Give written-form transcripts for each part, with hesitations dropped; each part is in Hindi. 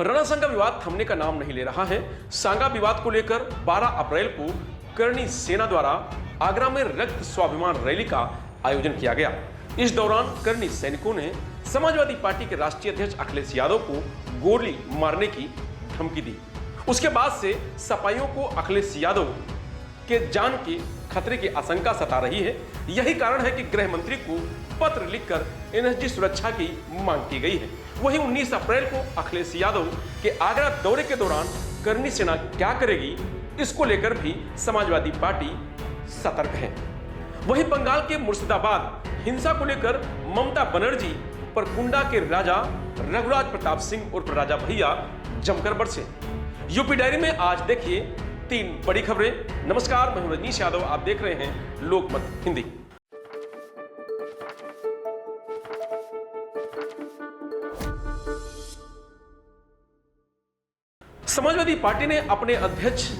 राणा सांगा विवाद थमने का नाम नहीं ले रहा है। सांगा विवाद को लेकर 12 अप्रैल को करणी सेना द्वारा आगरा में रक्त स्वाभिमान रैली का आयोजन किया गया। इस दौरान करणी सैनिकों ने समाजवादी पार्टी के राष्ट्रीय अध्यक्ष अखिलेश यादव को गोली मारने की धमकी दी। उसके बाद से सपाइयों को अखिलेश यादव के जान के खतरे की आशंका सता रही है। यही कारण है कि गृह मंत्री को पत्र लिखकर एनएसजी सुरक्षा की मांग की गई है। वहीं 19 अप्रैल को अखिलेश यादव के आगरा दौरे के दौरान करणी सेना क्या करेगी, इसको लेकर भी समाजवादी पार्टी सतर्क है। वहीं बंगाल के मुर्शिदाबाद हिंसा को लेकर ममता बनर्जी पर कुंडा के राजा रघुराज प्रताप सिंह उर्फ राजा भैया जमकर बरसे। यूपी डायरी में आज देखिए 3 बड़ी खबरें। नमस्कार, मैं रजनीश यादव, आप देख रहे हैं लोकमत हिंदी। समाजवादी पार्टी ने अपने अध्यक्ष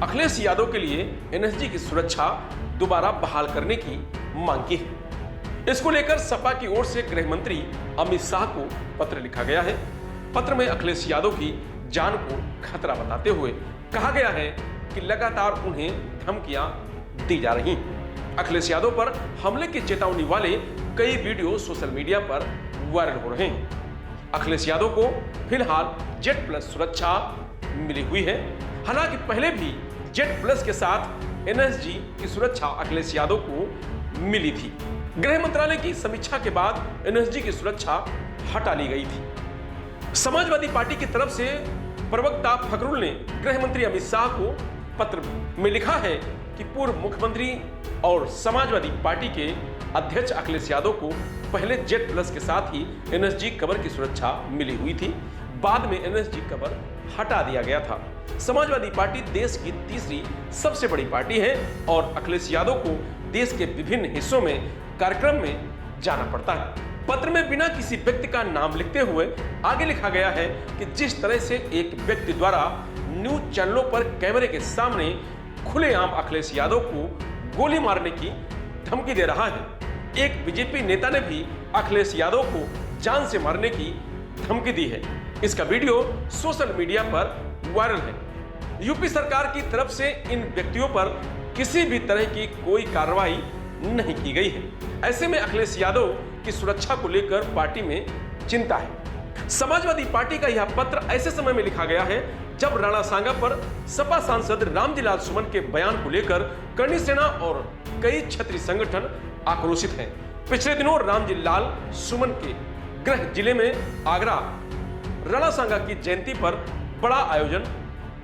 अखिलेश यादव के लिए एनएसजी की सुरक्षा दोबारा बहाल करने की मांग की है। इसको लेकर सपा की ओर से गृह मंत्री अमित शाह को पत्र लिखा गया है। पत्र में अखिलेश यादव की जान को खतरा बताते हुए कहा गया है कि लगातार उन्हें धमकियां दी जा रही हैं। अखिलेश यादव पर हमले की चेतावनी वाले कई वीडियो सोशल मीडिया पर वायरल हो रहे हैं। अखिलेश यादव को फिलहाल जेड प्लस सुरक्षा मिली हुई है। हालांकि पहले भी जेड प्लस के साथ एनएसजी की सुरक्षा अखिलेश यादव को मिली थी। गृह मंत्रालय की समीक्षा के बाद एनएसजी की सुरक्षा हटा ली गई थी। समाजवादी पार्टी की तरफ से प्रवक्ता फखरुल ने गृह मंत्री अमित शाह को पत्र में लिखा है कि पूर्व मुख्यमंत्री और समाजवादी पार्टी के अध्यक्ष अखिलेश यादव को पहले जेड प्लस के साथ ही एनएसजी कवर की सुरक्षा मिली हुई थी। बाद में एनएसजी कवर हटा दिया गया था। समाजवादी पार्टी देश की तीसरी सबसे बड़ी पार्टी है और अखिलेश यादव को देश के विभिन्न हिस्सों में कार्यक्रम में जाना पड़ता है। पत्र में बिना किसी व्यक्ति का नाम लिखते हुए आगे लिखा गया है कि जिस तरह से एक व्यक्ति द्वारा न्यूज चैनलों पर कैमरे के सामने खुलेआम अखिलेश यादव को गोली मारने की धमकी दे रहा है, एक बीजेपी नेता ने भी अखिलेश यादव को जान से मारने की धमकी दी है। इसका वीडियो सोशल मीडिया पर वायरल है। यूपी सरकार की तरफ से इन व्यक्तियों पर किसी भी तरह की कोई कार्रवाई नहीं की गई है। ऐसे में अखिलेश यादव की सुरक्षा को लेकर पार्टी में चिंता है। समाजवादी पार्टी का यह पत्र ऐसे समय में लिखा गया है जब राणा सांगा पर सपा सांसद रामजीलाल सुमन के बयान को लेकर करणी सेना और कई क्षत्रिय संगठन आक्रोशित हैं। पिछले दिनों रामजीलाल सुमन के गृह जिले में आगरा राणा सांगा की जयंती पर बड़ा आयोजन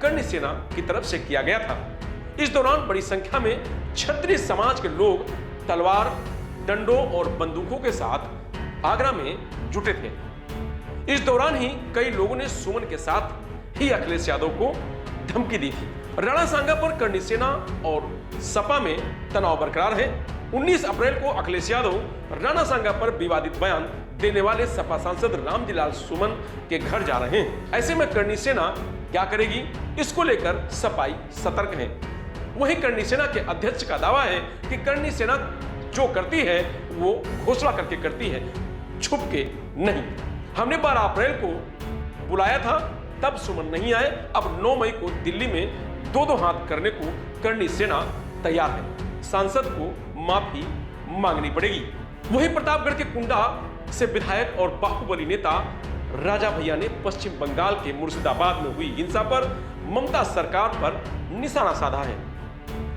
करणी सेना की तरफ से किया गया था। इस दौरान बड़ी संख्या में क्षत्रिय समाज के लोग तलवार, डंडों और बंदूकों के साथ आगरा में जुटे थे। इस दौरान ही कई लोगों ने सुमन के साथ ही अखिलेश यादव को धमकी दी थी। राणा सांगा पर करणी सेना और सपा में तनाव बरकरार है। 19 अप्रैल को अखिलेश यादव राणा सांगा पर विवादित बयान देने वाले सपा सांसद रामजीलाल सुमन के घर जा रहे हैं। ऐसे में करणी सेना क्या करेगी, इसको लेकर सपाई सतर्क है। वहीं करणी सेना के अध्यक्ष का दावा है कि करणी सेना जो करती है वो घोषणा करके करती है, छुप के नहीं। हमने 12 अप्रैल को बुलाया था, तब सुमन नहीं आए। अब 9 मई को दिल्ली में 2-2 हाथ करने को करणी सेना तैयार है। सांसद को माफी मांगनी पड़ेगी। वहीं प्रतापगढ़ के कुंडा से विधायक और बाहुबली नेता राजा भैया ने पश्चिम बंगाल के मुर्शिदाबाद में हुई हिंसा पर ममता सरकार पर निशाना साधा है।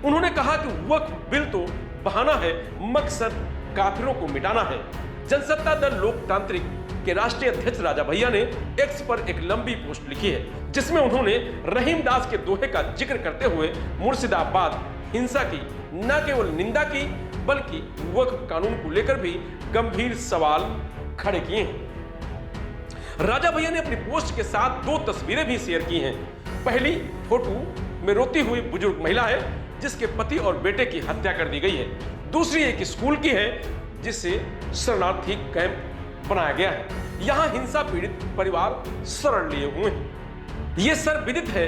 उन्होंने कहा कि वक्फ बिल तो बहाना है, मकसद काफिरों को मिटाना है। जनसत्ता दल लोकतांत्रिक के राष्ट्रीय अध्यक्ष राजा भैया ने एक्स पर एक लंबी पोस्ट लिखी है जिसमें उन्होंने रहीम दास के दोहे का जिक्र करते हुए मुर्शिदाबाद हिंसा की न केवल निंदा की बल्कि वक्फ कानून को लेकर भी गंभीर सवाल खड़े किए हैं। राजा भैया ने अपनी पोस्ट के साथ 2 तस्वीरें भी शेयर की हैं। पहली फोटो में रोती हुई बुजुर्ग महिला है जिसके पति और बेटे की हत्या कर दी गई है। दूसरी एक स्कूल की है जिसे शरणार्थी कैंप बनाया गया है। यहां हिंसा पीड़ित परिवार शरण लिए हुए हैं। यह सर्वविदित है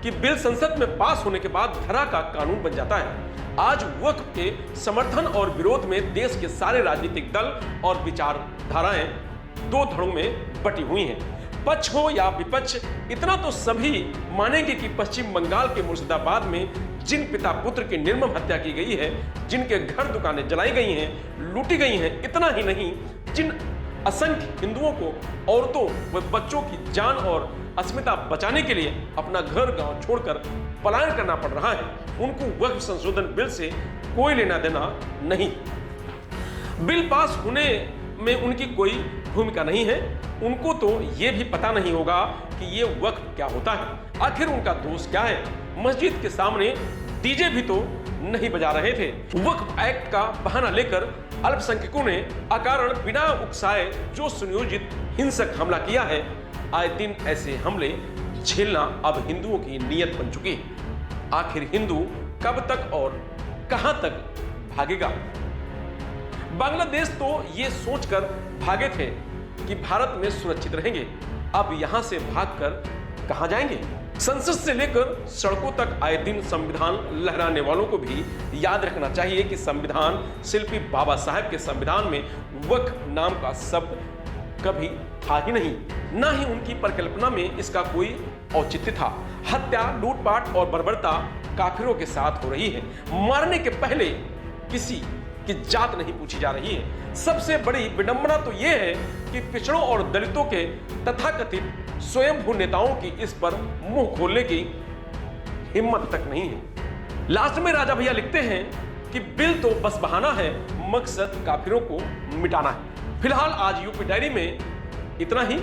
कि बिल संसद में पास होने के बाद धरा का कानून बन जाता है। आज वक्फ के समर्थन और विरोध में देश के सारे राजनीतिक दल और विचारधाराएं 2 धड़ों में बटी हुई हैं। पक्ष हो या विपक्ष, इतना तो सभी मानेंगे कि पश्चिम बंगाल के मुर्शिदाबाद में जिन पिता पुत्र की निर्मम हत्या की गई है, जिनके घर दुकानें जलाई गई हैं, लूटी गई हैं, इतना ही नहीं, जिन असंख्य हिंदुओं को, औरतों व बच्चों की जान और अस्मिता बचाने के लिए अपना घर गांव छोड़कर पलायन करना पड़ रहा है, उनको वक्फ संशोधन बिल से कोई लेना देना नहीं। बिल पास होने में उनकी कोई भूमिका नहीं है। उनको तो यह भी पता नहीं होगा कि ये वक्फ क्या होता है, आखिर उनका दोष क्या है। मस्जिद के सामने डीजे भी तो नहीं बजा रहे थे। वक्फ एक्ट का बहाना लेकर अल्पसंख्यकों ने अकारण बिना उकसाए जो सुनियोजित हिंसक हमला किया है, आए दिन ऐसे हमले झेलना अब हिंदुओं की नीयत बन चुकी है। आखिर हिंदू कब तक और कहां तक भागेगा? बांग्लादेश तो ये सोचकर भागे थे कि भारत में सुरक्षित रहेंगे, अब यहां से भागकर कहां जाएंगे? संसद से लेकर सड़कों तक आए दिन संविधान लहराने वालों को भी याद रखना चाहिए कि संविधान शिल्पी बाबा साहेब के संविधान में वक्फ नाम का शब्द कभी था ही नहीं, ना ही उनकी परिकल्पना में इसका कोई औचित्य था। हत्या, लूटपाट और बर्बरता काफिरों के साथ हो रही है। मारने के पहले किसी की जात नहीं पूछी जा रही है। सबसे बड़ी विडंबना तो यह है कि पिछड़ों और दलितों के तथाकथित स्वयंभू नेताओं की इस पर मुंह खोलने की हिम्मत तक नहीं है। लास्ट में राजा भैया लिखते हैं कि बिल तो बस बहाना है, मकसद काफिरों को मिटाना है। फिलहाल आज यूपी डायरी में इतना ही।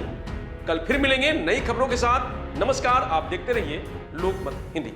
कल फिर मिलेंगे नई खबरों के साथ। नमस्कार, आप देखते रहिए लोकमत हिंदी।